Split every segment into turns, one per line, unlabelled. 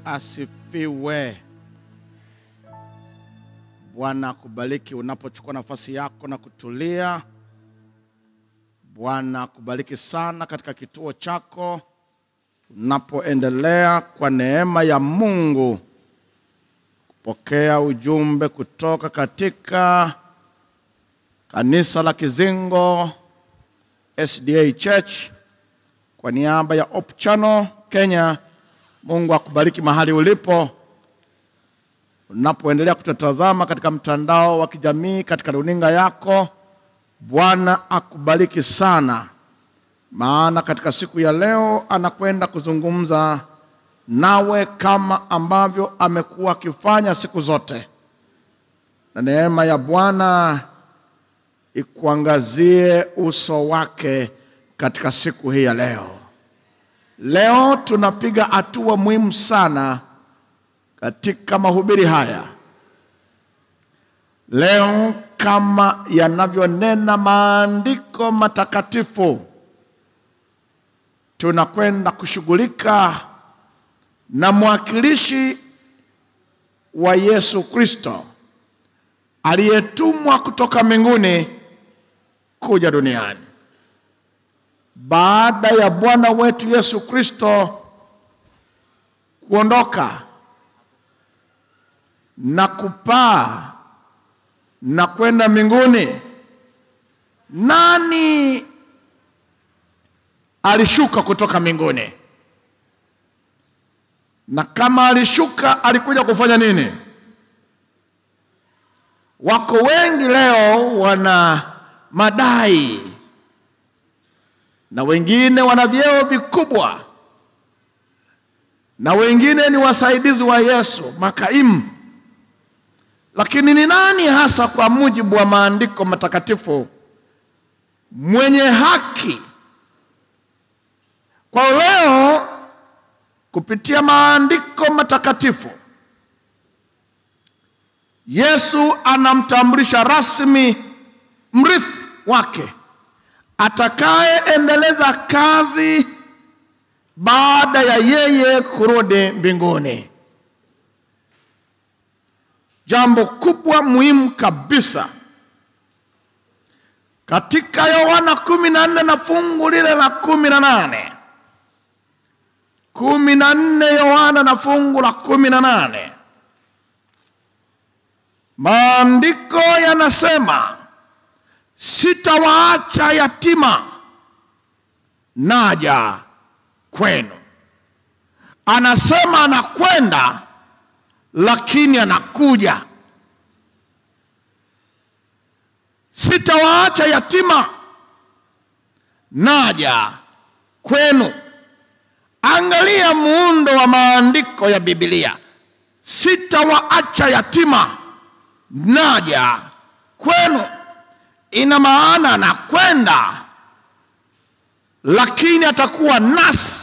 asifiwe. Bwana kubariki unapochukua nafasi yako na kutulia. Bwana kubariki sana katika kituo chako unapoendelea kwa neema ya Mungu kupokea ujumbe kutoka katika kanisa la Kizingo SDA Church. Kwa niaba ya Hope Channel Kenya, Mungu akubariki mahali ulipo unapoendelea kututazama katika mtandao wa kijamii, katika runinga yako. Bwana akubariki sana, maana katika siku ya leo anakwenda kuzungumza nawe kama ambavyo amekuwa akifanya siku zote. Na neema ya Bwana ikuangazie uso wake katika siku hii ya leo. Leo tunapiga hatua muhimu sana katika mahubiri haya. Leo kama yanavyonena maandiko matakatifu, tunakwenda kushughulika na mwakilishi wa Yesu Kristo aliyetumwa kutoka mbinguni kuja duniani. Baada ya Bwana wetu Yesu Kristo kuondoka na kupaa na kwenda mbinguni, nani alishuka kutoka mbinguni? Na kama alishuka, alikuja kufanya nini? Wako wengi leo wana madai, na wengine wana vyeo vikubwa, na wengine ni wasaidizi wa Yesu, makaimu. Lakini ni nani hasa kwa mujibu wa maandiko matakatifu mwenye haki? Kwa leo kupitia maandiko matakatifu, Yesu anamtambulisha rasmi mrithi wake atakayeendeleza kazi baada ya yeye kurudi mbinguni. Jambo kubwa muhimu kabisa katika Yohana 14 na fungu lile la 18. 14 Yohana na fungu la 18. Maandiko yanasema, sitawaacha yatima, naja kwenu. Anasema anakwenda, lakini anakuja. Sitawaacha yatima, naja kwenu. Angalia muundo wa maandiko ya Biblia. Sitawaacha yatima, naja kwenu. Ina maana anakwenda, lakini atakuwa nasi.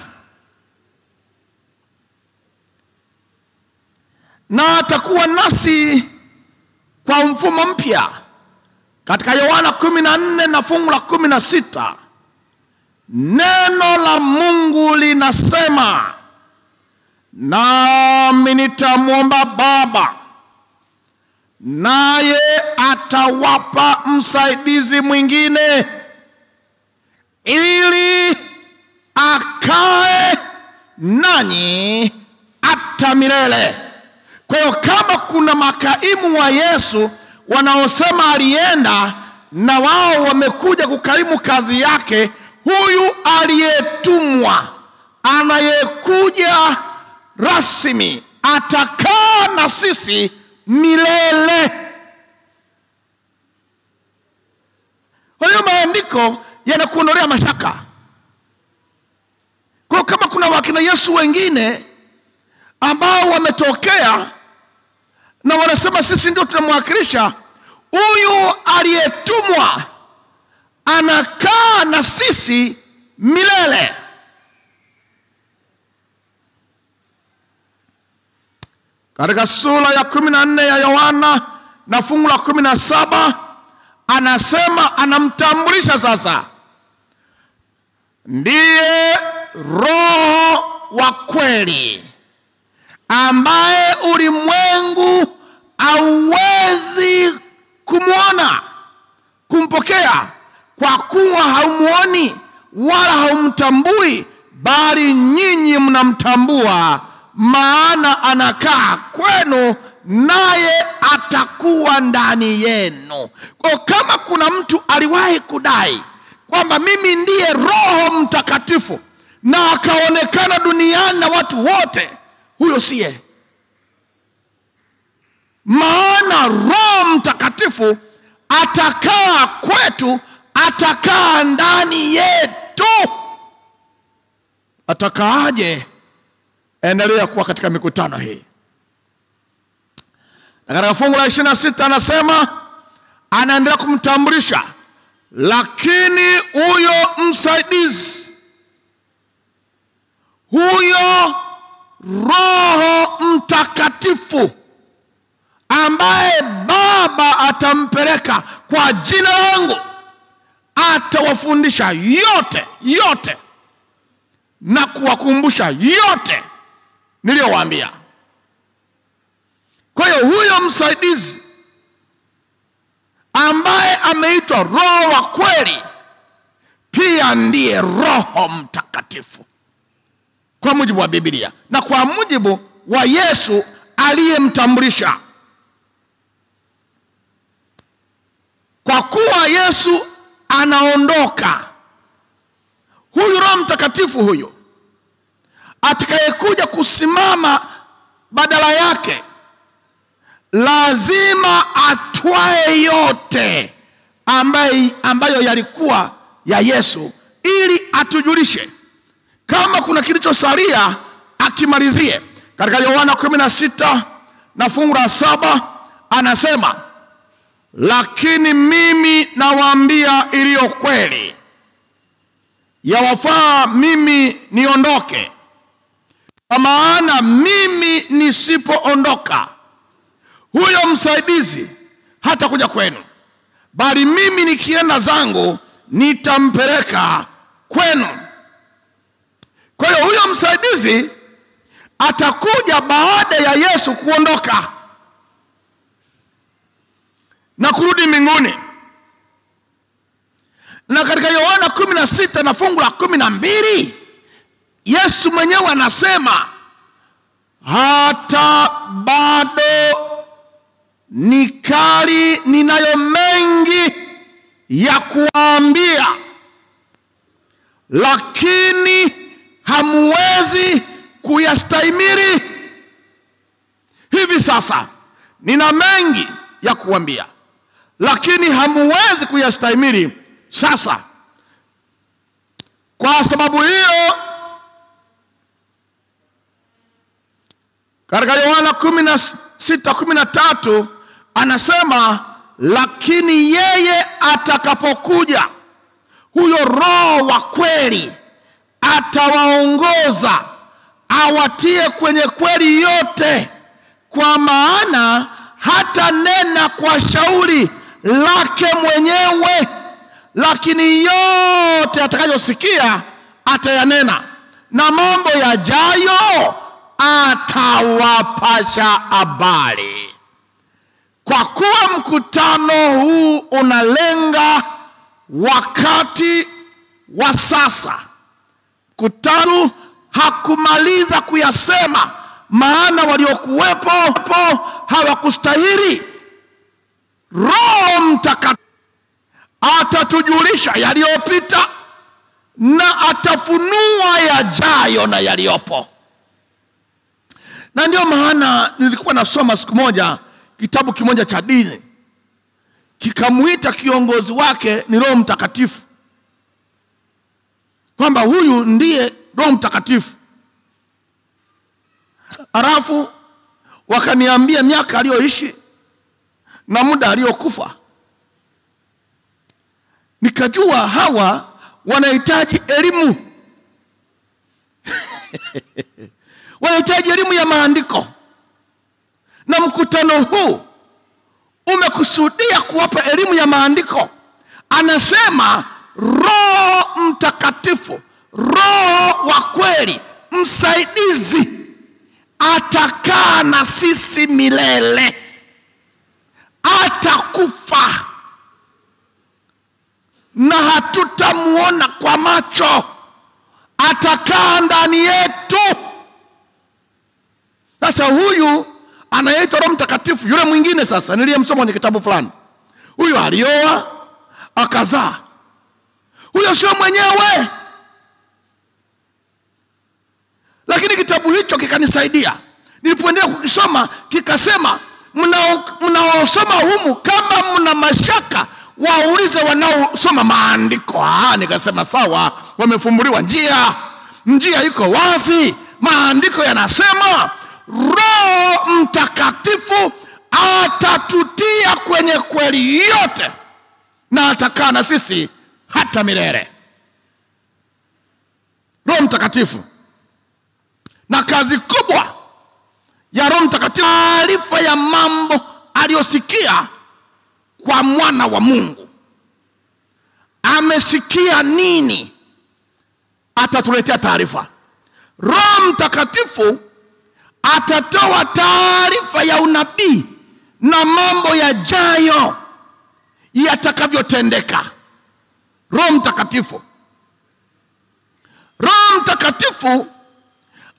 Na atakuwa nasi kwa mfumo mpya. Katika Yohana 14 na fungu la 16, neno la Mungu linasema, nami nitamwomba Baba, naye atawapa msaidizi mwingine, ili akae nanyi hata milele. Kwa hiyo kama kuna makaimu wa Yesu wanaosema alienda na wao wamekuja kukaimu kazi yake, huyu aliyetumwa, anayekuja rasmi, atakaa na sisi milele. Kwa hiyo maandiko yanakuondolea mashaka. Kwa kama kuna wakina Yesu wengine ambao wametokea na wanasema sisi ndio tunamwakilisha, huyu aliyetumwa anakaa na sisi milele. Katika sura ya 14 ya Yohana na fungu la 17, anasema, anamtambulisha sasa, ndiye Roho wa kweli ambaye ulimwengu hauwezi kumwona, kumpokea, kwa kuwa haumuoni wala haumtambui, bali nyinyi mnamtambua, maana anakaa kwenu naye atakuwa ndani yenu. Kwa kama kuna mtu aliwahi kudai kwamba mimi ndiye Roho Mtakatifu na akaonekana duniani na watu wote, huyo siye. Maana Roho Mtakatifu atakaa kwetu, atakaa ndani yetu. Atakaaje? Endelea kuwa katika mikutano hii. Na katika fungu la 26 anasema, anaendelea kumtambulisha, lakini huyo msaidizi, huyo Roho Mtakatifu ambaye Baba atampeleka kwa jina langu, atawafundisha yote na kuwakumbusha yote niliyowaambia. Kwa hiyo huyo msaidizi ambaye ameitwa Roho wa kweli pia ndiye Roho Mtakatifu kwa mujibu wa Biblia na kwa mujibu wa Yesu aliyemtambulisha. Kwa kuwa Yesu anaondoka, huyu Roho Mtakatifu huyo atakayekuja kusimama badala yake lazima atwae yote ambayo yalikuwa ya Yesu, ili atujulishe kama kuna kilichosalia akimalizie. Katika Yohana 16 na fungu la 7 anasema, lakini mimi nawaambia iliyo kweli, yawafaa mimi niondoke, kwa maana mimi nisipoondoka huyo msaidizi hata kuja kwenu, bali mimi nikienda zangu nitampeleka kwenu. Kwa hiyo huyo msaidizi atakuja baada ya Yesu kuondoka na kurudi mbinguni. Na katika Yohana 16 na fungu la 12 Yesu mwenyewe anasema, hata bado nikali ninayo mengi ya kuambia, lakini hamuwezi kuyastahimili. Hivi sasa nina mengi ya kuambia, lakini hamuwezi kuyastahimili sasa. Kwa sababu hiyo, katika Yohana 16:13 anasema, lakini yeye atakapokuja, huyo Roho wa kweli, atawaongoza awatie kwenye kweli yote, kwa maana hata nena kwa shauri lake mwenyewe, lakini yote atakayosikia atayanena, na mambo yajayo atawapasha habari. Kwa kuwa mkutano huu unalenga wakati wa sasa, mkutano hakumaliza kuyasema, maana waliokuwepo hawakustahili. Roho Mtakatifu atatujulisha yaliyopita na atafunua yajayo na yaliyopo. Na ndio maana nilikuwa nasoma siku moja kitabu kimoja cha dini, kikamuita kiongozi wake ni Roho Mtakatifu, kwamba huyu ndiye Roho Mtakatifu. Alafu wakaniambia miaka aliyoishi na muda aliyokufa. Nikajua hawa wanahitaji elimu wanahitaji elimu ya maandiko, na mkutano huu umekusudia kuwapa elimu ya maandiko. Anasema Roho Mtakatifu, Roho wa kweli, msaidizi, atakaa na sisi milele, atakufa na hatutamuona kwa macho, atakaa ndani yetu. Sasa huyu anaitwa Roho Mtakatifu. Yule mwingine sasa niliyemsoma kwenye kitabu fulani, huyu alioa akazaa, huyo sio mwenyewe. Lakini kitabu hicho kikanisaidia. Nilipoendelea kukisoma kikasema, mnaosoma humu kama mna mashaka waulize wanaosoma maandiko. Nikasema sawa, wamefumbuliwa njia iko wazi. Maandiko yanasema Roho Mtakatifu atatutia kwenye kweli yote na atakaa na sisi hata milele. Roho Mtakatifu. Na kazi kubwa ya Roho Mtakatifu, taarifa ya mambo aliyosikia kwa mwana wa Mungu. Amesikia nini? Atatuletea taarifa. Roho Mtakatifu atatoa taarifa ya unabii na mambo yajayo yatakavyotendeka. Roho Mtakatifu. Roho Mtakatifu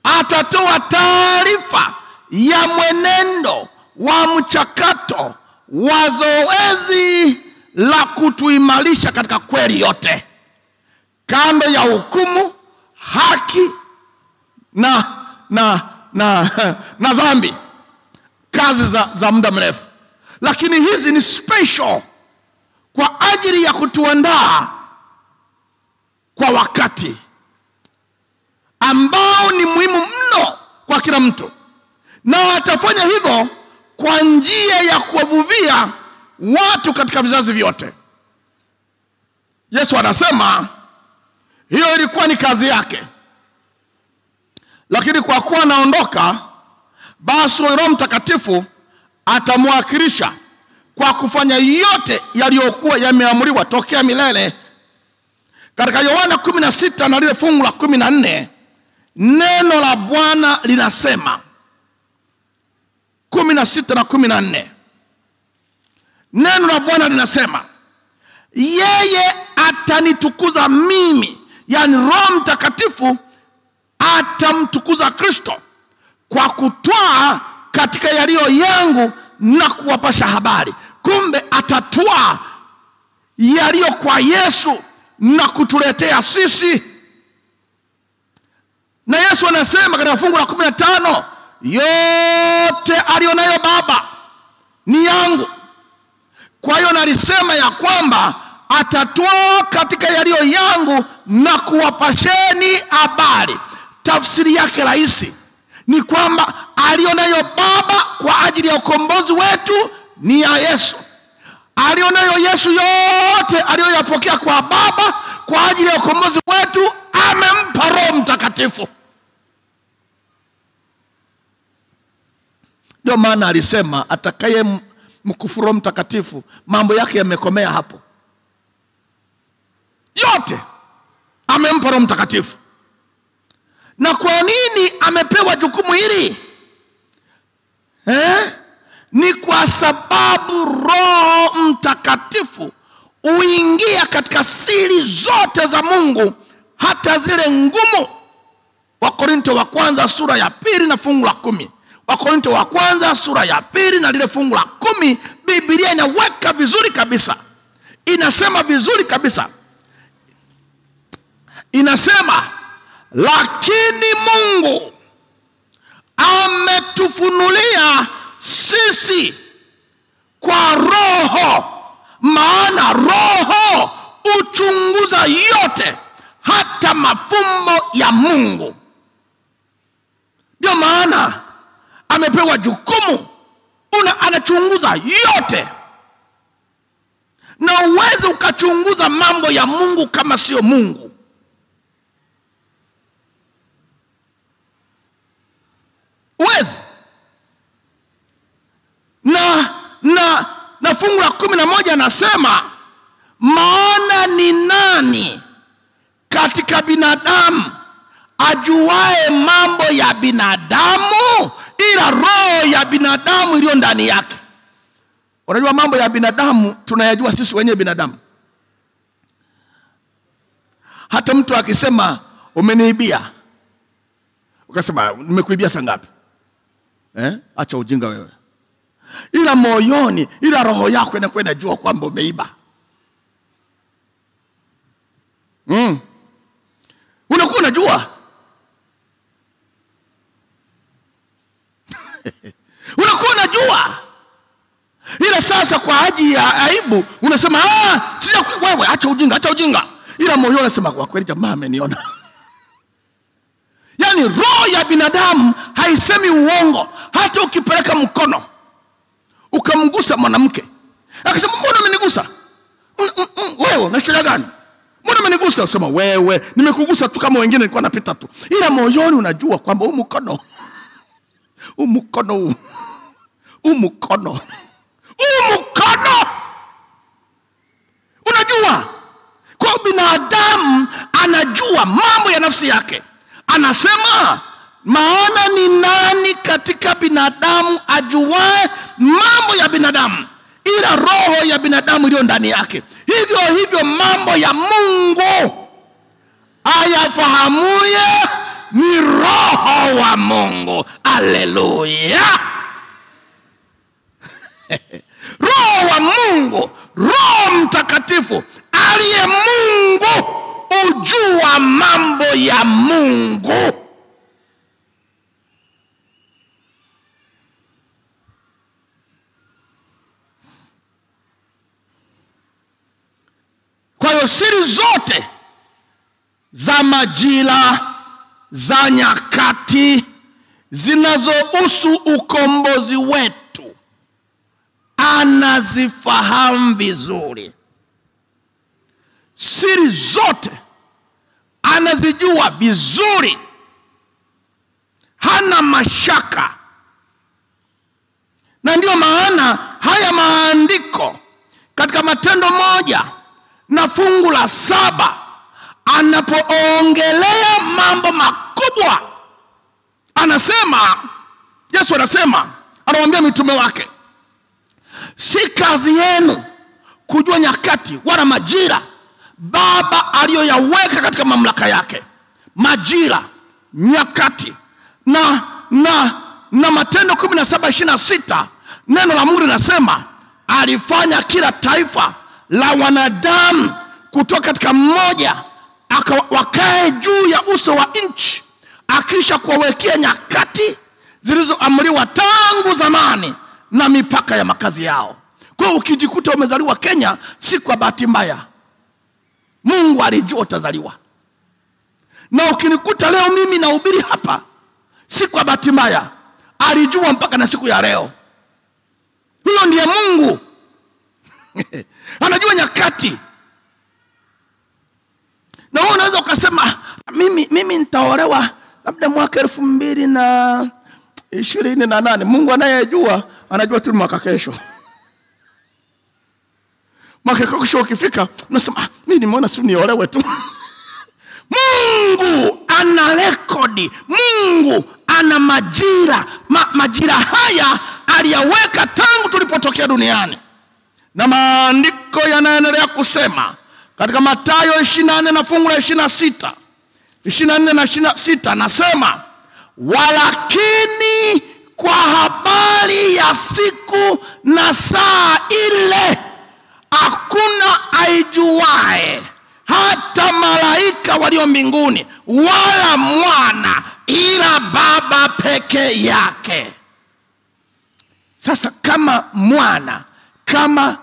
atatoa taarifa ya mwenendo wa mchakato wa zoezi la kutuimarisha katika kweli yote, kando ya hukumu, haki na dhambi, kazi za muda mrefu. Lakini hizi ni special kwa ajili ya kutuandaa kwa wakati ambao ni muhimu mno kwa kila mtu, na atafanya hivyo kwa njia ya kuwavuvia watu katika vizazi vyote. Yesu anasema hiyo ilikuwa ni kazi yake, lakini kwa kuwa anaondoka, basi Roho Mtakatifu atamwakilisha kwa kufanya yote yaliyokuwa yameamriwa tokea milele. Katika Yohana 16 na lile fungu la 14, neno la Bwana linasema, 16 na 14, neno la Bwana linasema, yeye atanitukuza mimi, yani Roho Mtakatifu atamtukuza Kristo kwa kutwaa katika yaliyo yangu na kuwapasha habari. Kumbe atatwaa yaliyo kwa Yesu na kutuletea sisi. Na Yesu anasema katika fungu la 15, yote alionayo Baba ni yangu. Kwa hiyo nalisema ya kwamba atatoa katika yaliyo yangu na kuwapasheni habari. Tafsiri yake rahisi ni kwamba alionayo Baba kwa ajili ya ukombozi wetu ni ya Yesu. Alionayo Yesu yote aliyoyapokea kwa Baba kwa ajili ya ukombozi wetu, amempa Roho Mtakatifu. Ndio maana alisema atakaye mkufuru Roho Mtakatifu, mambo yake yamekomea hapo. Yote amempa Roho Mtakatifu. Na kwa nini amepewa jukumu hili? Ni kwa sababu Roho Mtakatifu uingia katika siri zote za Mungu, hata zile ngumu. Wakorintho wa kwanza sura ya 2 na fungu la 10. Wakorintho wa kwanza sura ya 2 na lile fungu la 10, Biblia inaweka vizuri kabisa. Inasema vizuri kabisa. Inasema, lakini Mungu ametufunulia sisi kwa Roho, maana Roho uchunguza yote, hata mafumbo ya Mungu. Ndio maana amepewa jukumu, anachunguza yote. Na uweze ukachunguza mambo ya Mungu kama sio Mungu. Uwezi. Na fungu la 11 anasema, maana ni nani katika binadamu ajuae mambo ya binadamu ila roho ya binadamu iliyo ndani yake. Unajua mambo ya binadamu tunayajua sisi wenyewe binadamu. Hata mtu akisema umeniibia, ukasema nimekuibia saa ngapi? Acha ujinga wewe. Ila moyoni, ila roho yako inakuwa inajua kwamba umeiba. Unakuwa unajua. Unakuwa unajua. Ila sasa kwa ajili ya aibu unasema wewe acha ujinga. Ila moyoni unasema kwa kweli jamaa ameniona. Yaani roho ya binadamu haisemi uongo. Hata ukipeleka mkono ukamgusa mwanamke, akasema mbona umenigusa? Wewe na shida gani? Mbona umenigusa? Unasema wewe nimekugusa tu kama wengine nilikuwa napita tu. Ila moyoni unajua kwamba mkono unajua. Kwa binadamu anajua mambo ya nafsi yake. Anasema maana ni nani katika binadamu ajuae mambo ya binadamu ila roho ya binadamu iliyo ndani yake. Hivyo mambo ya Mungu ayafahamuye ni roho wa Mungu. Haleluya. Roho wa Mungu, Roho Mtakatifu aliye Mungu ujua mambo ya Mungu. Kwa hiyo siri zote za majira, za nyakati zinazohusu ukombozi wetu anazifahamu vizuri. Siri zote anazijua vizuri. Hana mashaka. Na ndio maana haya maandiko katika Matendo 1:7 anapoongelea mambo makubwa, Yesu anawaambia mitume wake, si kazi yenu kujua nyakati wala majira Baba aliyoyaweka katika mamlaka yake. Majira, nyakati. Na Matendo 17:26 neno la Mungu linasema alifanya kila taifa la wanadamu kutoka katika mmoja wakae juu ya uso wa nchi, akisha kuwawekea nyakati zilizoamriwa tangu zamani na mipaka ya makazi yao. Kwa hiyo ukijikuta umezaliwa Kenya si kwa bahati mbaya. Mungu alijua utazaliwa. Na ukinikuta leo mimi nahubiri hapa si kwa bahati mbaya. Alijua mpaka na siku ya leo. Huyo ndiye Mungu. Anajua nyakati. Na wewe unaweza ukasema mimi nitaolewa labda mwaka 2028. Mungu anayejua anajua tu mwaka kesho. Mwaka kesho ukifika unasema mimi nimeona si niolewe tu. Mungu ana rekodi. Mungu ana majira. Majira haya aliyaweka tangu tulipotokea duniani. Na maandiko yanaendelea kusema katika Mathayo 24 na fungu la 26, 24 na 26 nasema, walakini kwa habari ya siku na saa ile hakuna aijuae, hata malaika walio mbinguni wala mwana, ila Baba peke yake. Sasa kama mwana, kama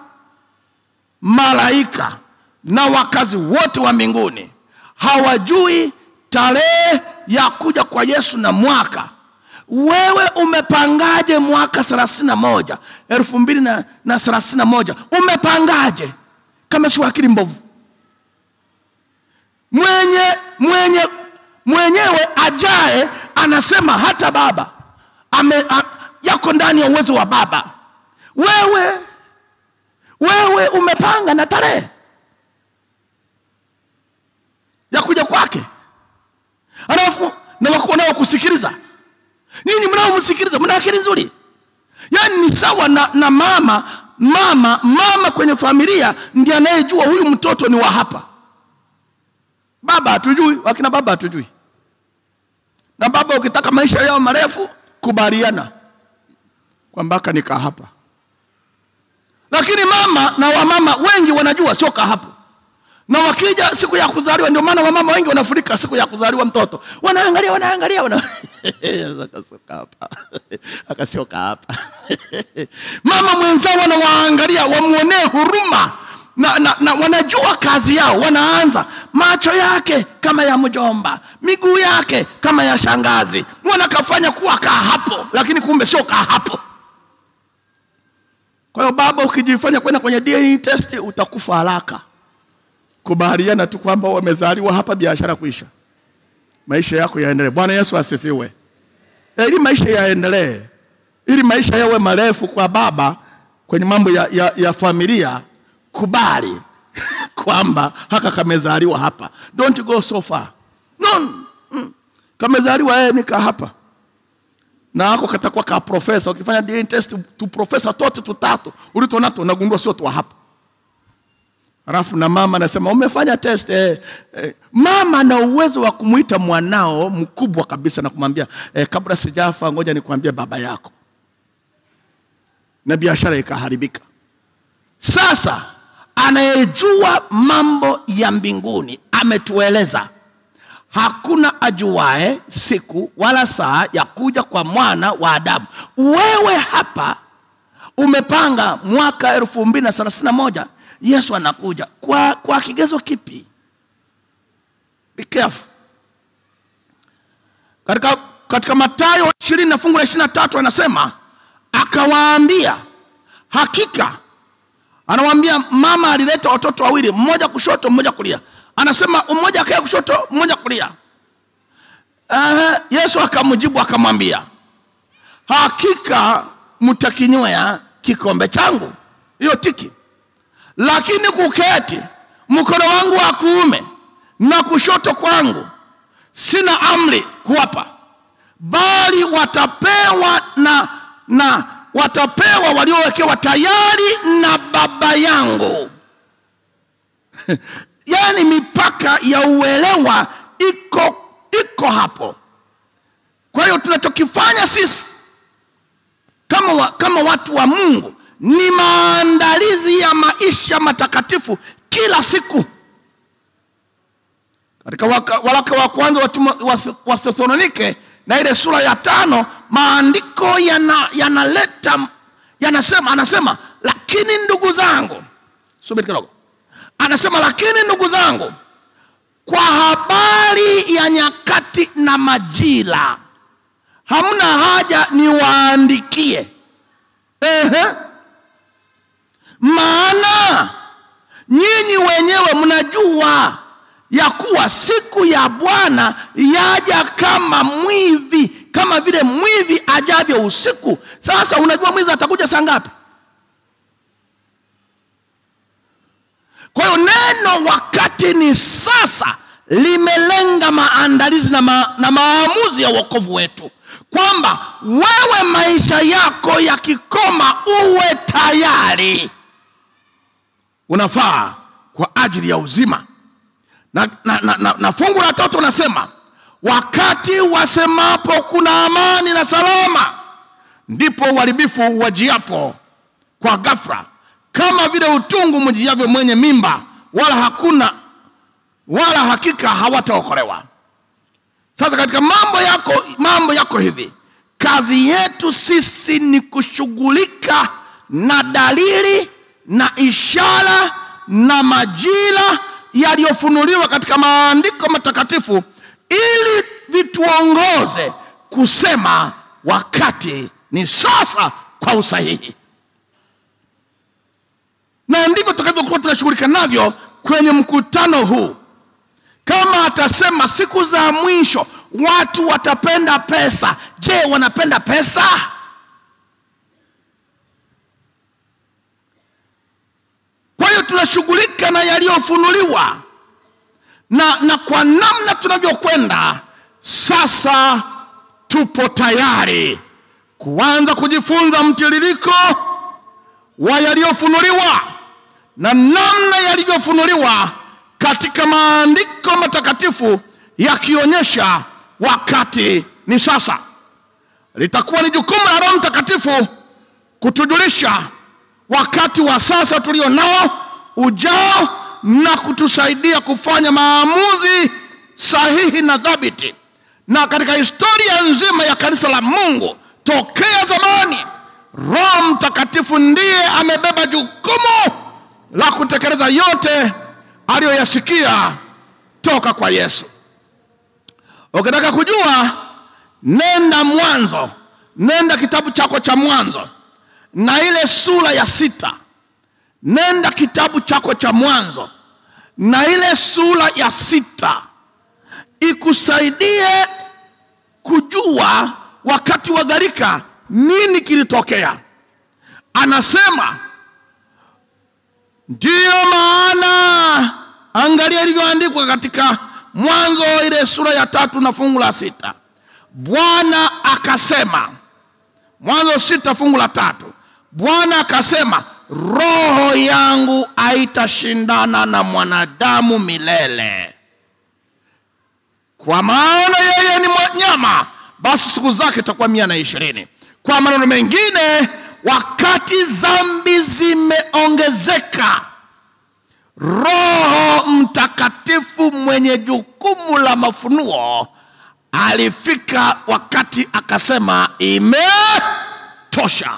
malaika na wakazi wote wa mbinguni hawajui tarehe ya kuja kwa Yesu na mwaka, wewe umepangaje mwaka 2031 umepangaje kama si akili mbovu? Mwenyewe ajaye anasema hata Baba yako ndani ya uwezo wa Baba. Wewe umepanga na tarehe ya kuja kwake. Alafu na wako nao kusikiliza. Nyinyi mnaomsikiliza mna akili nzuri. Yaani ni sawa na mama kwenye familia ndiye anayejua huyu mtoto ni wa hapa. Baba hatujui, wakina baba hatujui. Na baba ukitaka maisha yao marefu, kubaliana kwamba nika hapa. Lakini mama na wamama wengi wanajua sio ka hapo. Na wakija siku ya kuzaliwa, ndio maana wamama wengi wanafurika siku ya kuzaliwa mtoto. Wanaangalia akasoka hapa. Akasioka hapa. Mama mwenzao wanawaangalia, wamuonee huruma. Na wanajua kazi yao. Wanaanza macho yake kama ya mjomba, miguu yake kama ya shangazi. Wanakafanya kuwa kaa hapo, lakini kumbe sio kaa hapo. Kwa hiyo baba, ukijifanya kwenda kwenye DNA test utakufa haraka. Kubaliana tu kwamba wamezaliwa hapa, biashara kuisha. Maisha yako yaendelee. Bwana Yesu asifiwe. Ili maisha yaendelee, ili maisha yawe marefu kwa baba kwenye mambo ya familia, kubali kwamba haka kamezaliwa hapa. Don't go so far. No. Kamezaliwa nika hapa. Na hako katakuwa ka professor. Ukifanya DNA test tu professor tote tutatu, ulitonato nagundua sio tu hapa. Alafu na mama anasema umefanya test. Mama na uwezo wa kumuita mwanao mkubwa kabisa na kumwambia kabla sijafa ngoja nikwambie baba yako. Na biashara ikaharibika. Sasa anayejua mambo ya mbinguni ametueleza hakuna ajuae siku wala saa ya kuja kwa mwana wa Adamu. Wewe hapa umepanga mwaka 2031 Yesu anakuja. Kwa kigezo kipi? Be careful. Katika Mathayo 20 na fungu la 23 anasema, akawaambia hakika, anawaambia mama alileta watoto wawili, mmoja kushoto mmoja kulia. Anasema mmoja akae kushoto mmoja kulia. Yesu akamjibu akamwambia, hakika mtakinywea kikombe changu. Hiyo tiki. Lakini kuketi mkono wangu wa kuume na kushoto kwangu sina amri kuwapa, bali watapewa watapewa waliowekewa tayari na baba yangu. Yani mipaka ya uelewa iko hapo. Kwa hiyo tunachokifanya sisi kama watu wa Mungu ni maandalizi ya maisha matakatifu kila siku. Katika waraka wa kwanza wa Thessalonike na ile sura ya 5, maandiko anasema lakini ndugu zangu, subiri kidogo. Anasema lakini ndugu zangu, kwa habari ya nyakati na majira hamna haja niwaandikie. Maana nyinyi wenyewe mnajua ya kuwa siku ya Bwana yaja kama mwivi, kama vile mwivi ajavyo usiku. Sasa unajua mwizi atakuja saa ngapi? Kwa hiyo neno wakati ni sasa limelenga maandalizi na maamuzi ya wokovu wetu, kwamba wewe maisha yako yakikoma uwe tayari, unafaa kwa ajili ya uzima. Na fungu la 3 unasema, wakati wasemapo kuna amani na salama, ndipo uharibifu wajiapo kwa ghafla, kama vile utungu mjiavyo mwenye mimba, wala hakika hawataokolewa. Sasa katika mambo yako hivi, kazi yetu sisi ni kushughulika na dalili na ishara na majira yaliyofunuliwa katika maandiko matakatifu, ili vituongoze kusema wakati ni sasa kwa usahihi. Na ndivyo tutakavyokuwa tunashughulika navyo kwenye mkutano huu. Kama atasema siku za mwisho watu watapenda pesa, je, wanapenda pesa? Kwa hiyo tunashughulika na yaliyofunuliwa, na kwa namna tunavyokwenda Sasa tupo tayari kuanza kujifunza mtiririko wa yaliyofunuliwa na namna yalivyofunuliwa katika maandiko matakatifu, yakionyesha wakati ni sasa. Litakuwa ni jukumu la Roho Mtakatifu kutujulisha wakati wa sasa tulio nao ujao, na kutusaidia kufanya maamuzi sahihi na thabiti. Na katika historia nzima ya kanisa la Mungu tokea zamani, Roho Mtakatifu ndiye amebeba jukumu la kutekeleza yote aliyoyasikia toka kwa Yesu. Ukitaka kujua, nenda Mwanzo, nenda kitabu chako cha Mwanzo na ile sura ya 6. Nenda kitabu chako cha Mwanzo na ile sura ya 6, ikusaidie kujua wakati wa gharika nini kilitokea. Anasema, ndiyo maana, angalia ilivyoandikwa katika Mwanzo ile sura ya 3 na fungu la 6. Bwana akasema, Mwanzo 6 fungu la 3, Bwana akasema, roho yangu haitashindana na mwanadamu milele, kwa maana yeye ni mnyama, basi siku zake itakuwa 120. Kwa maneno mengine, wakati dhambi zimeongezeka, Roho Mtakatifu mwenye jukumu la mafunuo alifika wakati akasema, imetosha.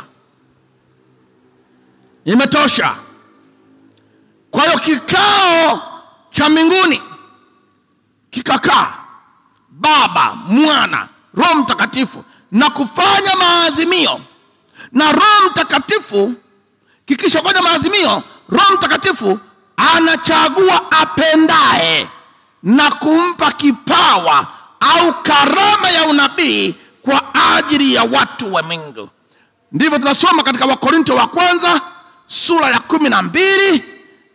Imetosha. Kwa hiyo kikao cha mbinguni kikakaa Baba, Mwana, Roho Mtakatifu na kufanya maazimio. Na Roho Mtakatifu kikishafanya maazimio, Roho Mtakatifu anachagua apendaye na kumpa kipawa au karama ya unabii kwa ajili ya watu wa Mungu. Ndivyo tunasoma katika Wakorintho wa kwanza sura ya 12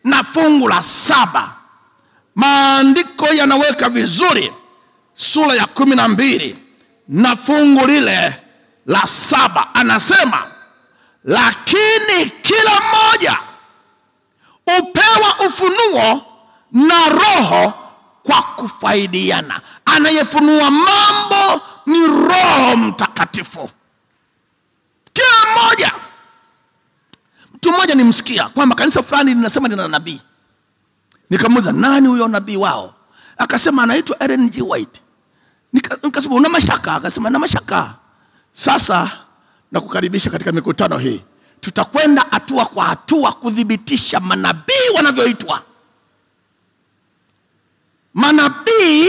na fungu la 7. Maandiko yanaweka vizuri sura ya 12 na fungu lile la 7. Anasema, lakini kila mmoja upewa ufunuo na Roho kwa kufaidiana. Anayefunua mambo ni Roho Mtakatifu. Kila mmoja. Mtu mmoja nimsikia kwamba kanisa fulani linasema lina nabii. Nikamuuliza, nani huyo nabii wao? Akasema anaitwa Ellen G. White. Nikasema una mashaka? Akasema na mashaka. Sasa nakukaribisha katika mikutano hii. Tutakwenda hatua kwa hatua kudhibitisha manabii wanavyoitwa. Manabii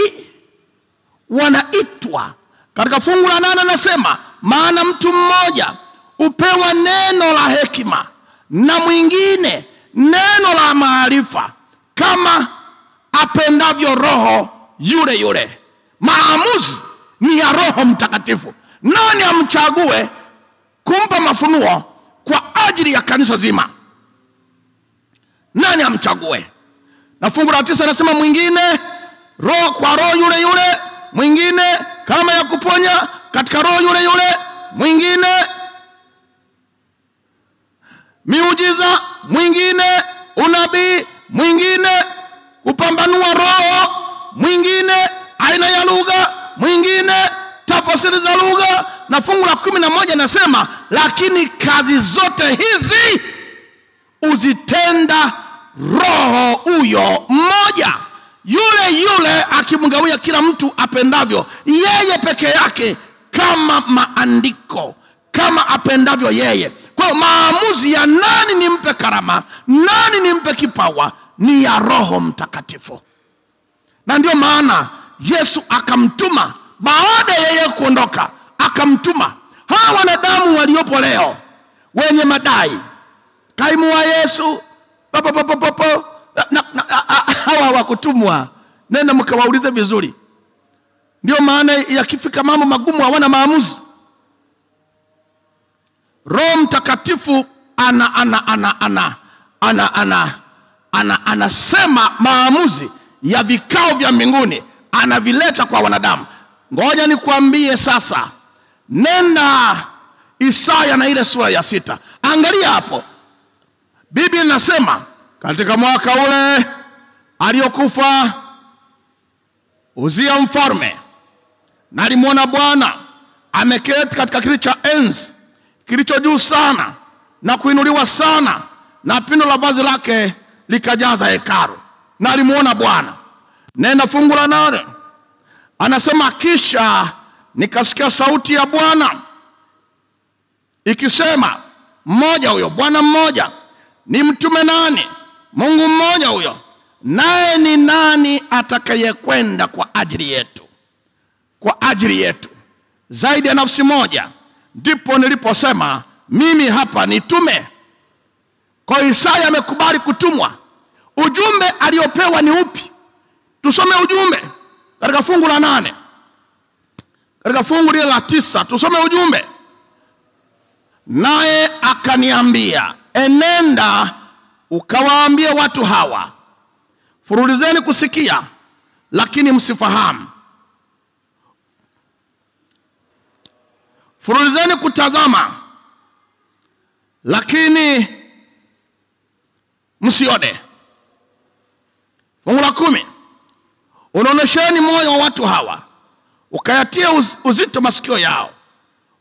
wanaitwa. Katika fungu la 8 anasema, maana mtu mmoja upewa neno la hekima, na mwingine neno la maarifa, kama apendavyo Roho yule yule. Maamuzi ni ya Roho Mtakatifu. Nani amchague kumpa mafunuo kwa ajili ya kanisa zima? Nani amchague? Na fungu la 9 anasema, mwingine roho kwa Roho yule yule, mwingine kama ya kuponya katika Roho yule yule, mwingine miujiza, mwingine unabii, mwingine upambanua roho, mwingine aina ya lugha, mwingine tafsiri za lugha. Na fungu la 11 nasema, lakini kazi zote hizi uzitenda Roho huyo mmoja, yule yule akimgawia kila mtu apendavyo yeye peke yake, kama maandiko, kama apendavyo yeye. Kwa maamuzi ya nani nimpe karama, nani nimpe kipawa, ni ya Roho Mtakatifu. Na ndio maana Yesu akamtuma, baada ya yeye kuondoka akamtuma. Hawa wanadamu waliopo leo wenye madai, kaimu wa Yesu, hawa wakutumwa, nenda mkawaulize vizuri. Ndio maana yakifika mambo magumu hawana maamuzi. Roho Mtakatifu anasema maamuzi ya vikao vya mbinguni, anavileta kwa wanadamu. ngoja nikuambie sasa. Nenda Isaya na ile sura ya 6. Angalia hapo. Biblia inasema katika mwaka ule aliokufa Uzia mfalme, nalimwona Bwana ameketi katika kiti cha enzi kilicho juu sana na kuinuliwa sana, na pindo la vazi lake likajaza hekalu. Nalimwona Bwana. Nenda fungu la 8. Anasema kisha nikasikia sauti ya Bwana ikisema, mmoja huyo, Bwana mmoja, ni mtume nani? Mungu mmoja huyo, naye ni nani atakayekwenda kwa ajili yetu? Kwa ajili yetu zaidi ya nafsi moja. Ndipo niliposema, mimi hapa nitume. Kwa Isaya amekubali kutumwa. Ujumbe aliopewa ni upi? Tusome ujumbe katika fungu la 8. Katika fungu la 9 tusome ujumbe. Naye akaniambia, enenda ukawaambie watu hawa, furulizeni kusikia lakini msifahamu, furulizeni kutazama lakini msione. Fungu la 10, unaonesheni moyo wa watu hawa, ukayatie uzito masikio yao,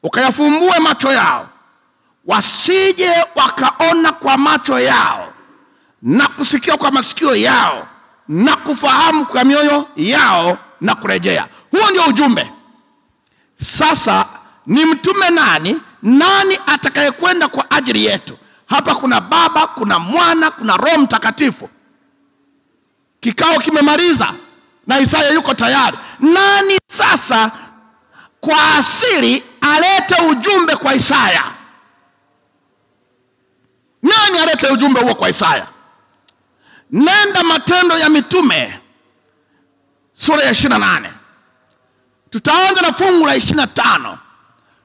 ukayafumbue macho yao, wasije wakaona kwa macho yao na kusikia kwa masikio yao na kufahamu kwa mioyo yao na kurejea. Huo ndio ujumbe. Sasa ni mtume nani? Nani atakayekwenda kwa ajili yetu? Hapa kuna Baba, kuna Mwana, kuna Roho Mtakatifu. Kikao kimemaliza na Isaya yuko tayari. Nani sasa kwa asili alete ujumbe kwa Isaya? Nani alete ujumbe huo kwa Isaya? Nenda Matendo ya Mitume sura ya 28. Tutaanza na fungu la 25.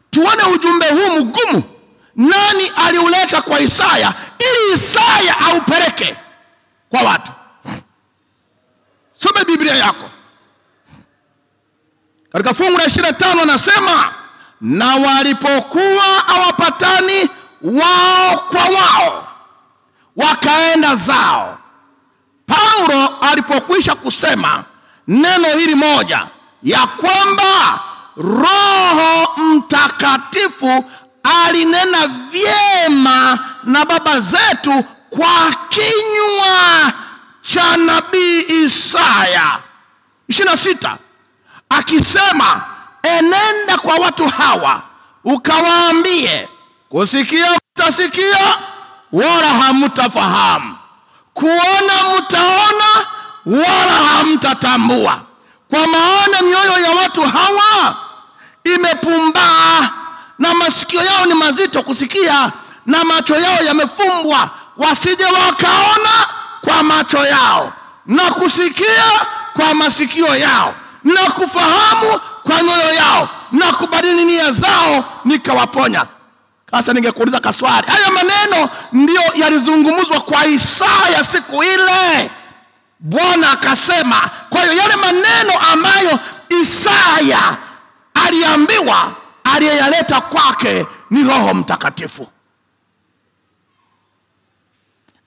Tuone ujumbe huu mgumu nani aliuleta kwa Isaya, ili Isaya aupeleke kwa watu. Soma Biblia yako. Katika fungu la 25 anasema, na walipokuwa hawapatani wao kwa wao, wakaenda zao. Paulo alipokwisha kusema neno hili moja, ya kwamba Roho Mtakatifu alinena vyema na baba zetu kwa kinywa cha nabii Isaya 26, akisema, enenda kwa watu hawa ukawaambie, kusikia mtasikia wala hamtafahamu, kuona mtaona wala hamtatambua, kwa maana mioyo ya watu hawa imepumbaa na masikio yao ni mazito kusikia na macho yao yamefumbwa, wasije wakaona kwa macho yao na kusikia kwa masikio yao na kufahamu kwa mioyo yao na kubadili nia zao nikawaponya. Sasa ningekuuliza kaswali, haya maneno ndio yalizungumzwa kwa Isaya siku ile. Bwana akasema, kwa hiyo yale maneno ambayo Isaya aliambiwa, aliyeyaleta kwake ni Roho Mtakatifu,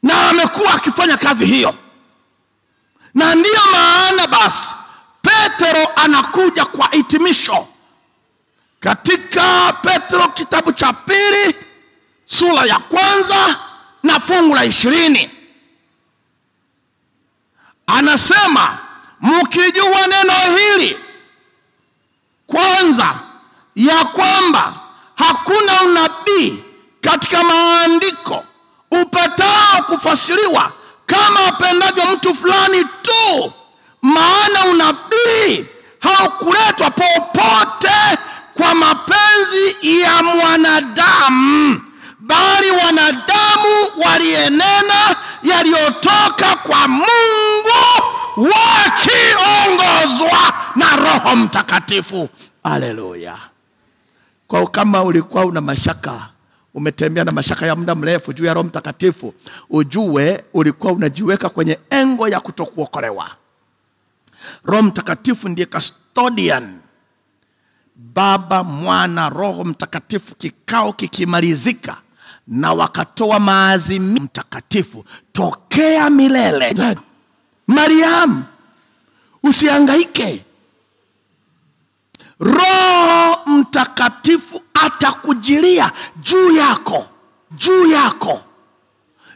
na amekuwa akifanya kazi hiyo. Na ndiyo maana basi Petro anakuja kwa hitimisho katika Petro kitabu cha 2 sura ya 1 na fungu la 20. Anasema, mkijua neno hili kwanza, ya kwamba hakuna unabii katika maandiko upatao kufasiriwa kama apendavyo mtu fulani tu, maana unabii haukuletwa popote kwa mapenzi ya mwanadamu, bali wanadamu walienena yaliyotoka kwa Mungu wakiongozwa na Roho Mtakatifu. Haleluya. Kwa kama ulikuwa una mashaka, umetembea na mashaka ya muda mrefu juu ya Roho Mtakatifu, ujue ulikuwa unajiweka kwenye engo ya kutokuokolewa. Roho Mtakatifu ndiye custodian Baba, Mwana, Roho Mtakatifu, kikao kikimalizika na wakatoa maazimio mtakatifu tokea milele. Mariamu, usihangaike. Roho Mtakatifu atakujilia juu yako,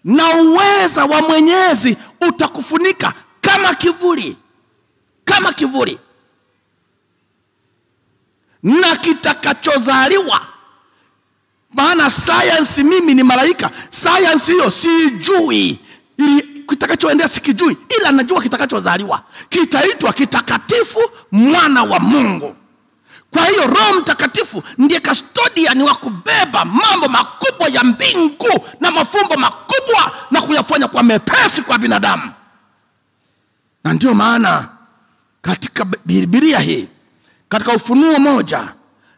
na uweza wa Mwenyezi utakufunika kama kivuli. Na kitakachozaliwa, maana sayansi, mimi ni malaika, sayansi hiyo sijui, kitakachoendea sikijui, ila najua kitakachozaliwa kitaitwa kitakatifu, mwana wa Mungu. Kwa hiyo Roho Mtakatifu ndiye custodian wa kubeba mambo makubwa ya mbingu na mafumbo makubwa na kuyafanya kwa mepesi kwa binadamu. Na ndio maana katika Biblia hii, katika Ufunuo 1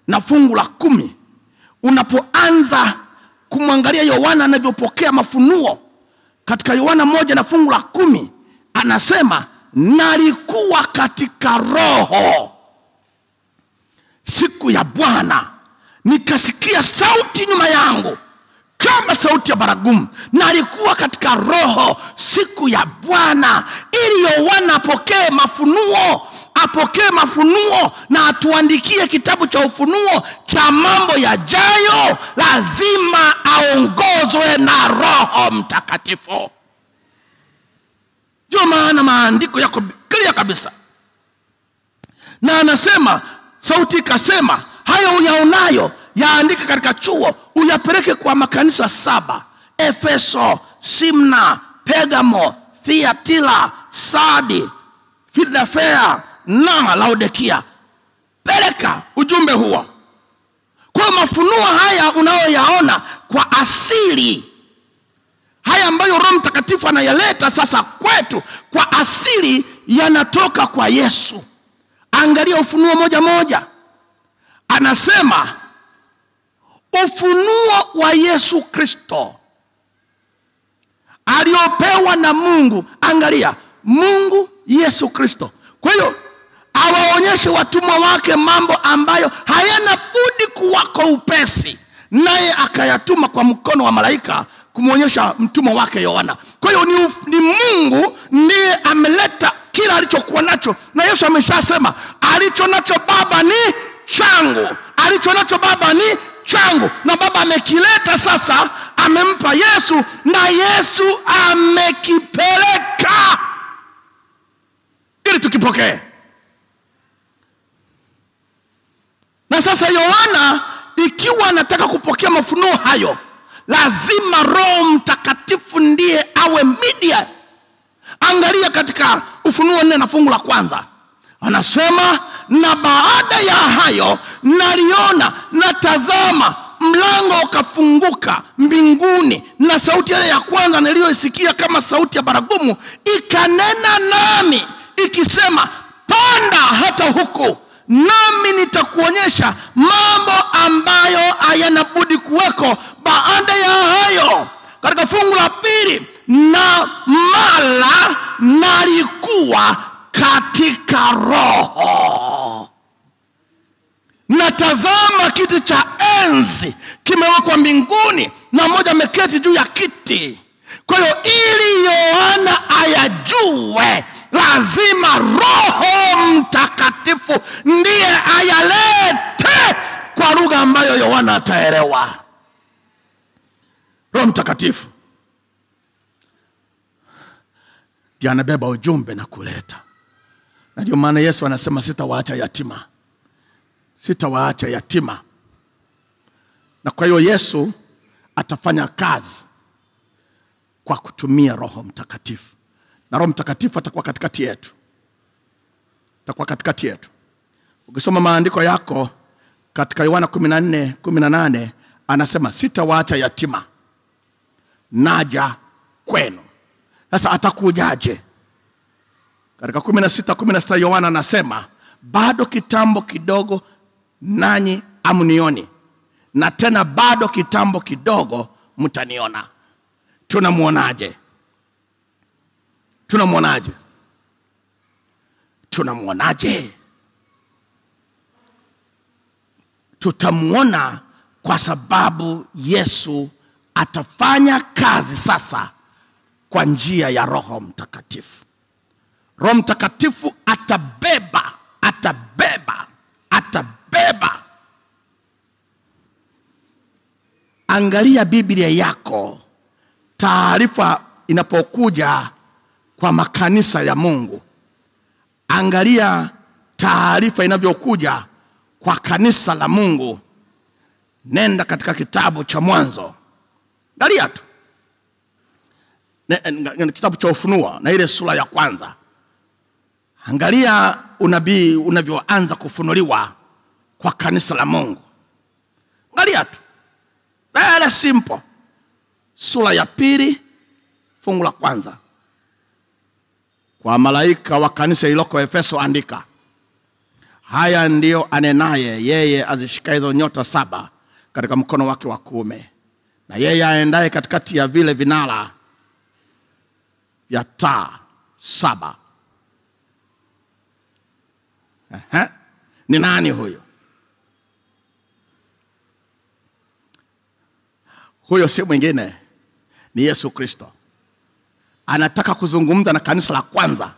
na fungu la 10, unapoanza kumwangalia Yohana anavyopokea mafunuo, katika Yohana 1 na fungu la 10 anasema, nalikuwa katika Roho siku ya Bwana, nikasikia sauti nyuma yangu kama sauti ya baragumu. Nalikuwa katika Roho siku ya Bwana, ili Yohana apokee mafunuo na atuandikie kitabu cha ufunuo cha mambo yajayo. Lazima aongozwe na Roho Mtakatifu. Ndio maana maandiko yako clear kabisa, na anasema, sauti ikasema, hayo uyaonayo yaandike katika chuo, uyapeleke kwa makanisa 7: Efeso, Simna, Pergamo, Thiatira, Sardi, Filadelfia na Laodikia. Peleka ujumbe huo. Kwa mafunuo haya unayoyaona kwa asili, haya ambayo Roho Mtakatifu anayaleta sasa kwetu kwa asili, yanatoka kwa Yesu. Angalia Ufunuo 1:1. Anasema ufunuo wa Yesu Kristo aliopewa na Mungu. Angalia, Mungu Yesu Kristo. Kwa hiyo awaonyeshe watumwa wake mambo ambayo hayana budi kuwako upesi, naye akayatuma kwa mkono wa malaika kumwonyesha mtumwa wake Yohana. Kwa hiyo ni Mungu ndiye ameleta kila alichokuwa nacho, na Yesu ameshasema, alicho nacho Baba ni changu, alicho nacho Baba ni changu, na Baba amekileta sasa, amempa Yesu, na Yesu amekipeleka ili tukipokee. Na sasa Yohana, ikiwa anataka kupokea mafunuo hayo, lazima Roho Mtakatifu ndiye awe media. Angalia katika Ufunuo 4 na fungu la 1, anasema, na baada ya hayo naliona, na tazama, mlango ukafunguka mbinguni, na sauti ile ya kwanza niliyoisikia kama sauti ya baragumu ikanena nami ikisema, panda hata huku, nami nitakuonyesha mambo ambayo hayana budi kuweko baada ya hayo. Katika fungu la 2, na mara nalikuwa katika Roho, na tazama, kiti cha enzi kimewekwa mbinguni, na mmoja ameketi juu ya kiti. Kwa hiyo ili Yohana ayajue, lazima Roho Mtakatifu ndiye ayalete kwa lugha ambayo Yohana ataelewa. Roho Mtakatifu ndiye anabeba ujumbe na kuleta. Na ndio maana Yesu anasema, sitawaacha yatima. Na kwa hiyo Yesu atafanya kazi kwa kutumia Roho Mtakatifu, na Roho Mtakatifu atakuwa katikati yetu. Ukisoma maandiko yako katika Yohana 14:18 anasema, sitawaacha yatima, naja kwenu. Sasa atakujaje? Katika 16:16 Yohana anasema, bado kitambo kidogo nanyi amnioni, na tena bado kitambo kidogo mtaniona. Tunamwonaje? tutamuona kwa sababu Yesu atafanya kazi sasa kwa njia ya Roho Mtakatifu. Roho Mtakatifu atabeba. Angalia Biblia yako, taarifa inapokuja kwa makanisa ya Mungu. Angalia taarifa inavyokuja kwa kanisa la Mungu. Nenda katika kitabu cha Mwanzo. Angalia tu. Kitabu cha Ufunuo na ile sura ya 1. Angalia unabii unavyoanza kufunuliwa kwa kanisa la Mungu. Angalia tu. Very simple. Sura ya 2 fungu la 1. Kwa malaika wa kanisa lililoko Efeso andika: haya ndio anenaye yeye azishika hizo nyota 7 katika mkono wake wa kuume, na yeye aendaye katikati ya vile vinara ya taa 7. Ni nani huyo? Huyo si mwingine, ni Yesu Kristo. Anataka kuzungumza na kanisa la kwanza,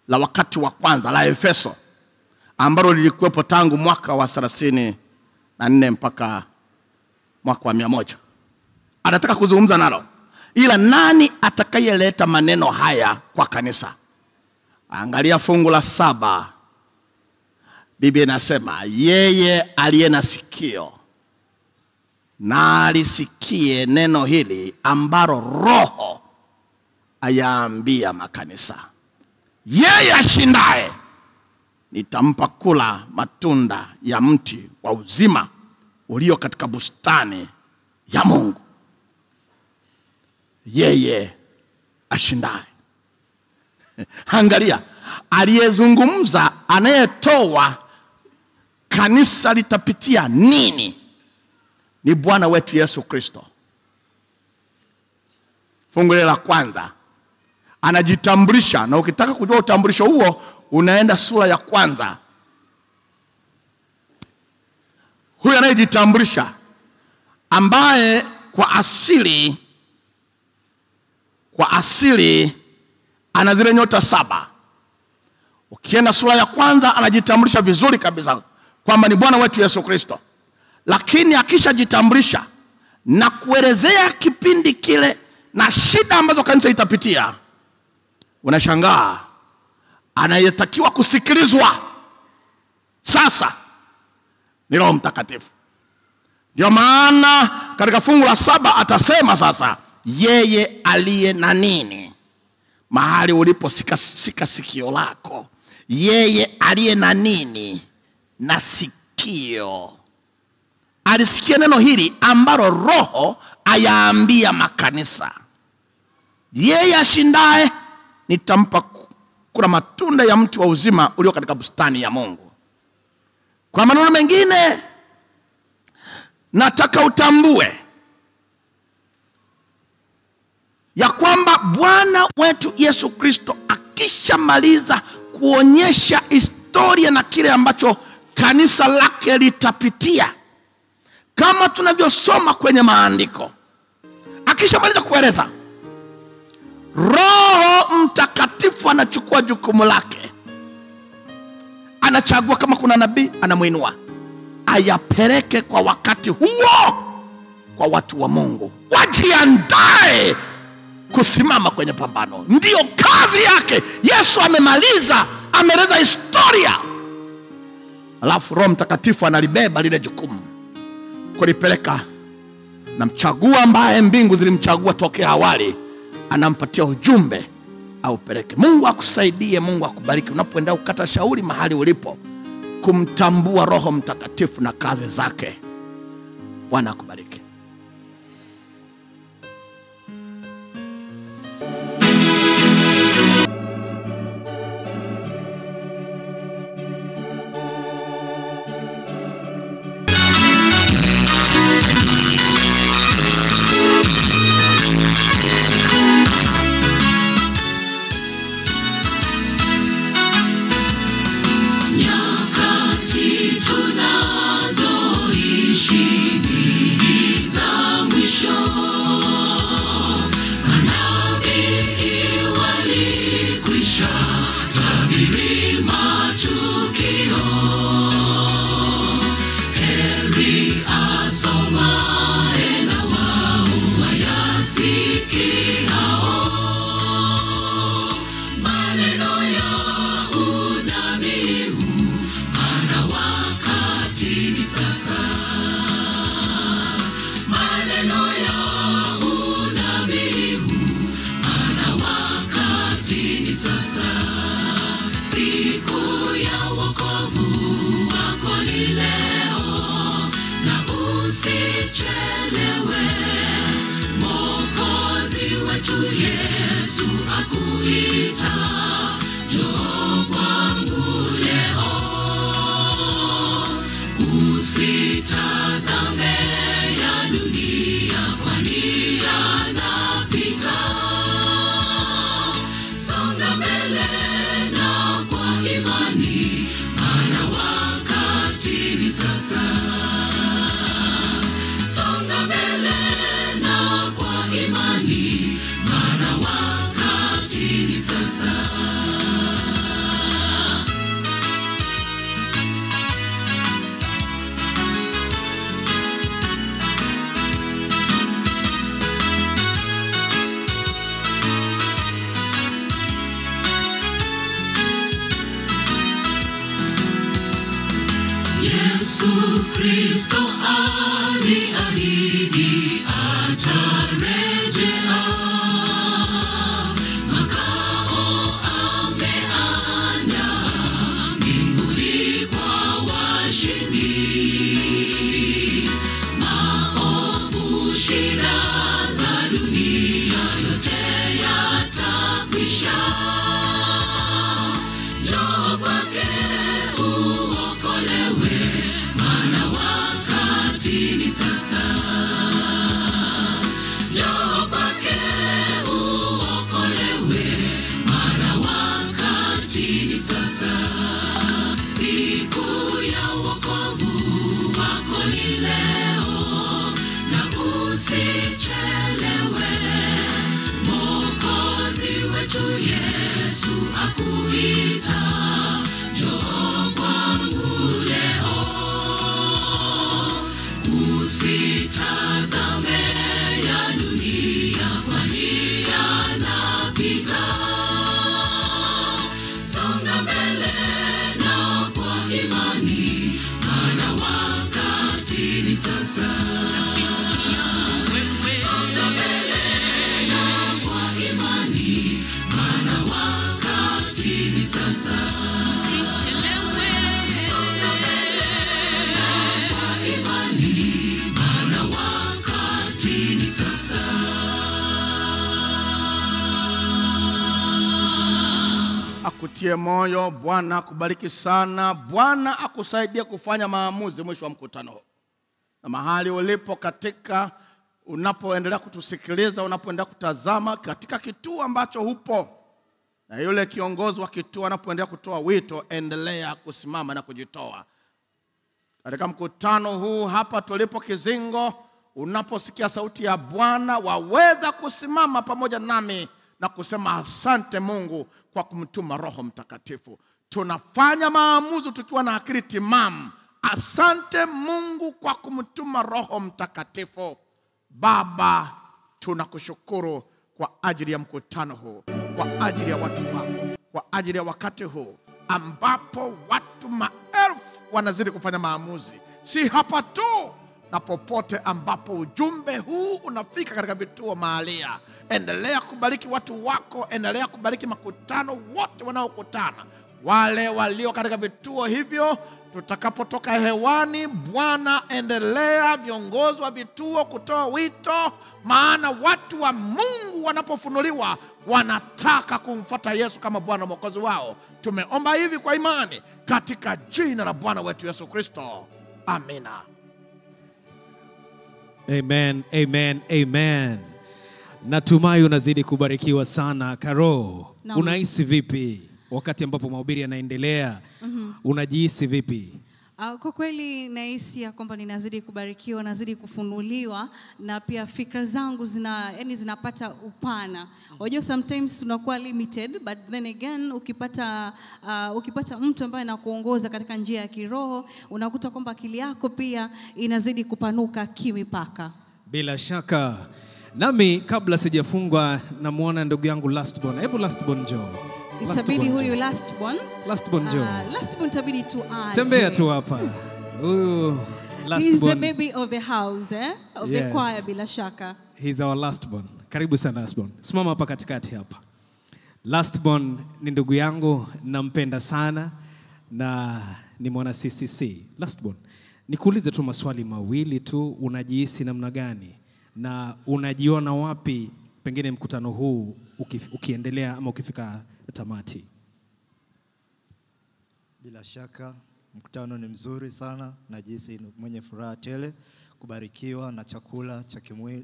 la wakati wa kwanza la Efeso, ambalo lilikuwepo tangu mwaka wa 34 mpaka mwaka wa 100. Anataka kuzungumza nalo. Ila nani atakayeleta maneno haya kwa kanisa? Angalia fungu la 7. Biblia inasema, yeye aliye na sikio na alisikie neno hili ambalo Roho ayaambia makanisa. Yeye ashindaye nitampa kula matunda ya mti wa uzima ulio katika bustani ya Mungu. Yeye ashindaye. Angalia, aliyezungumza, anayetoa kanisa litapitia nini, ni Bwana wetu Yesu Kristo. Fungu la 1 anajitambulisha, na ukitaka kujua utambulisho huo unaenda sura ya 1. Huyu anayejitambulisha, ambaye kwa asili ana zile nyota 7. Ukienda sura ya 1 anajitambulisha vizuri kabisa kwamba ni Bwana wetu Yesu Kristo. Lakini akishajitambulisha na kuelezea kipindi kile na shida ambazo kanisa itapitia, unashangaa anayetakiwa kusikilizwa sasa ni Roho Mtakatifu. Ndio maana katika fungu la 7 atasema sasa, yeye aliye na nini. Mahali ulipo sika sikio lako. Yeye aliye na nini? Na sikio. Alisikia neno hili ambalo Roho ayaambia makanisa. Yeye ashindaye nitampa kula matunda ya mti wa uzima ulio katika bustani ya Mungu. Kwa maneno mengine, nataka utambue ya kwamba Bwana wetu Yesu Kristo akishamaliza kuonyesha historia na kile ambacho kanisa lake litapitia, kama tunavyosoma kwenye maandiko, akishamaliza kueleza, Roho Mtakatifu anachukua jukumu lake. Anachagua kama kuna nabii, anamuinua ayapeleke kwa wakati huo kwa watu wa Mungu, wajiandae kusimama kwenye pambano. Ndiyo kazi yake. Yesu amemaliza, ameleza historia, alafu Roho Mtakatifu analibeba lile jukumu kulipeleka, na mchagua ambaye mbingu zilimchagua tokea awali anampatia ujumbe au peleke. Mungu akusaidie, Mungu akubariki unapoenda ukata shauri mahali ulipo kumtambua Roho Mtakatifu na kazi zake. Bwana akubariki.
Nyakati tunazo sasa. Siku ya wokovu wako ni leo, na usichelewe. Mwokozi wetu Yesu akuita, njoo kwangu leo. Usitazame ya dunia, kwani yanapita. Songa mbele na kwa imani, maana wakati ni sasa. Songa mbele na kwa imani, maana wakati ni sasa. Yesu Kristo aliahidi atarejea. Makao ameandaa mbinguni kwa washindi. Maovu, shida za dunia yote yatakwisha. Njoo kwake uokolewe, maana wakati ni sasa. Njoo kwake uokolewe, maana wakati ni sasa. Siku ya wokovu wako ni leo, na usichelewe. Mwokozi wetu Yesu akuita, njoo kwangu leo. Usitazame ya dunia, kwani yanapita. Songa mbele na kwa imani, maana wakati ni sasa. Songa mbele na kwa imani, maana wakati ni sasa. Usichelewe. Songa mbele na kwa imani, maana wakati ni sasa.
Akutie moyo. Bwana akubariki sana. Bwana akusaidie kufanya maamuzi mwisho wa mkutano. Na mahali ulipo katika, unapoendelea kutusikiliza, unapoendelea kutazama katika kituo ambacho hupo, na yule kiongozi wa kituo anapoendelea kutoa wito, endelea kusimama na kujitoa. Katika mkutano huu hapa tulipo Kizingo, unaposikia sauti ya Bwana, waweza kusimama pamoja nami na kusema asante Mungu kwa kumtuma Roho Mtakatifu. Tunafanya maamuzi tukiwa na akili timamu. Asante Mungu kwa kumtuma Roho Mtakatifu. Baba, tunakushukuru kwa ajili ya mkutano huu, kwa ajili ya watu wako, kwa ajili ya wakati huu ambapo watu maelfu wanazidi kufanya maamuzi. Si hapa tu, na popote ambapo ujumbe huu unafika katika vituo mahalia. Endelea kubariki watu wako, endelea kubariki makutano wote wanaokutana, wale walio katika vituo hivyo. Tutakapotoka hewani, Bwana, endelea viongozi wa vituo kutoa wito, maana watu wa Mungu wanapofunuliwa wanataka kumfuata Yesu kama Bwana Mwokozi wao. Tumeomba hivi kwa imani katika jina la Bwana wetu Yesu Kristo. Amina.
Amen, amen, amen. Natumai unazidi kubarikiwa sana. Karo, unahisi vipi wakati ambapo mahubiri yanaendelea? Unajihisi vipi?
Kwa kweli nahisi ya kwamba ninazidi kubarikiwa, nazidi kufunuliwa, na pia fikra zangu zinapata upana. Unajua sometimes tunakuwa limited, but then again ukipata mtu ambaye anakuongoza katika njia ya kiroho, unakuta kwamba akili yako pia inazidi kupanuka kimipaka.
Bila shaka. Nami kabla sijafungwa namuona ndugu yangu Lastborn. Hebu Lastborn njoo.
Itabidi huyu Lastborn
njoo.
Lastborn itabidi tu aje.
Tembea tu hapa. Huyu Lastborn.
He's the baby of the house, of the choir bila shaka.
He's our Lastborn. Karibu sana Lastborn. Simama hapa katikati hapa. Lastborn ni ndugu yangu, nampenda sana na ni mwana CCC. Lastborn, nikuulize tu maswali mawili tu, unajihisi namna gani na unajiona wapi pengine mkutano huu ukiendelea ama ukifika tamati?
Bila shaka mkutano ni mzuri sana, najihisi mwenye furaha tele kubarikiwa na chakula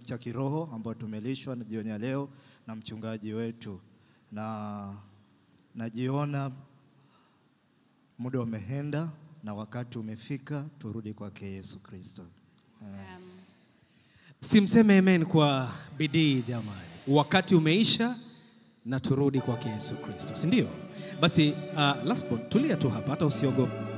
cha kiroho ambao tumelishwa na jioni ya leo na mchungaji wetu, na najiona muda umeenda na wakati umefika turudi kwake Yesu Kristo.
Simseme amen kwa bidii jamani. Wakati umeisha na turudi kwake Yesu Kristo, si ndio? Basi Lastborn, tulia tu hapa, hata usiogope.